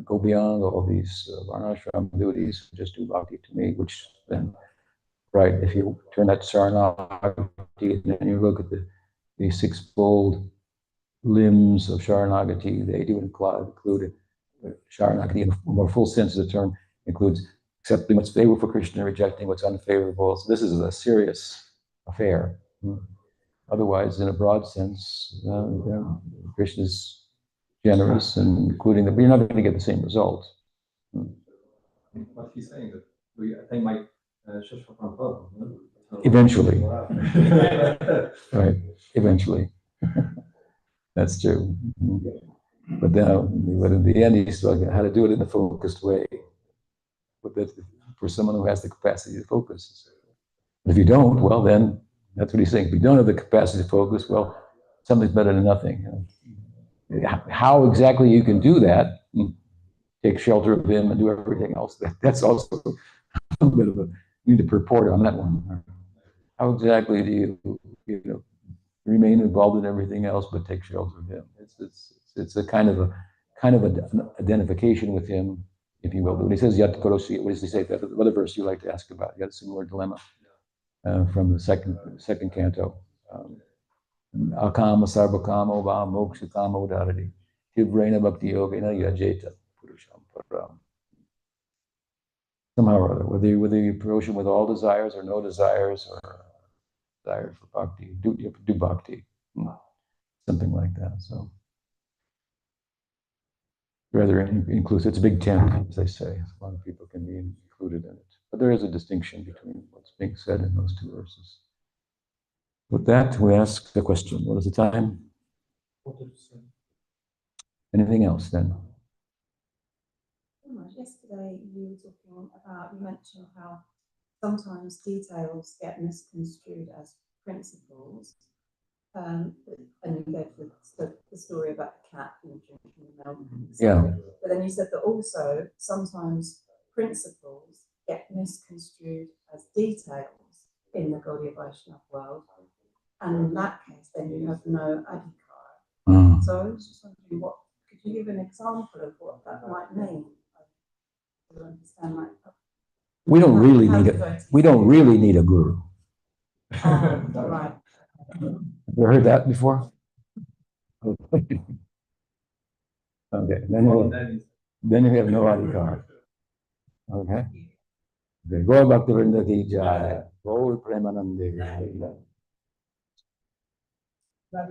Go beyond all these varnashram duties, just do bhakti to me, which then, right, if you turn that to saranagati, and then you look at the sixfold limbs of Sharanagati. They do include Sharanagati in a more full sense of the term, includes accepting what's favorable for Krishna, rejecting what's unfavorable. So this is a serious affair. Otherwise, in a broad sense, Krishna's generous and including them, but you're not going to get the same result. What he's saying that we attain my Shashvatam. Eventually. Right, eventually. That's true. But in the end, he's talking how to do it in a focused way. But that for someone who has the capacity to focus. If you don't, well, then that's what he's saying. If you don't have the capacity to focus, well, something's better than nothing. How exactly you can do that, take shelter of him and do everything else, that's also a bit of a, you need to purport on that one. How exactly do you remain involved in everything else but take shelter of him? It's a kind of an identification with him, if you will. But when he says Yat Karosi, what does he say? That other verse you like to ask about. You got a similar dilemma from the second canto. Akama sarvakama va moksha kama udarati tivrena bhakti yogena yajeta purusham param. Somehow or other, whether you approach him with all desires or no desires or desires for bhakti, do bhakti, something like that. So rather inclusive. It's a big tent, as I say. A lot of people can be included in it, but there is a distinction between what's being said in those two verses. With that, we ask the question: what is the time? Anything else then? Yesterday you were talking about, you mentioned how sometimes details get misconstrued as principles. And you gave the story about the cat and drinking the milk. Yeah. But then you said that also sometimes principles get misconstrued as details in the Gaudiya Vaishnava world. And in that case, then you have no adhikar. So I was just wondering, could you give an example of what that might mean? To understand, like, we don't really need a guru. Right. You ever heard that before? Okay, then you have no adhikar. Okay. Go back to Vrinda ki jai. Gaur Premanande. That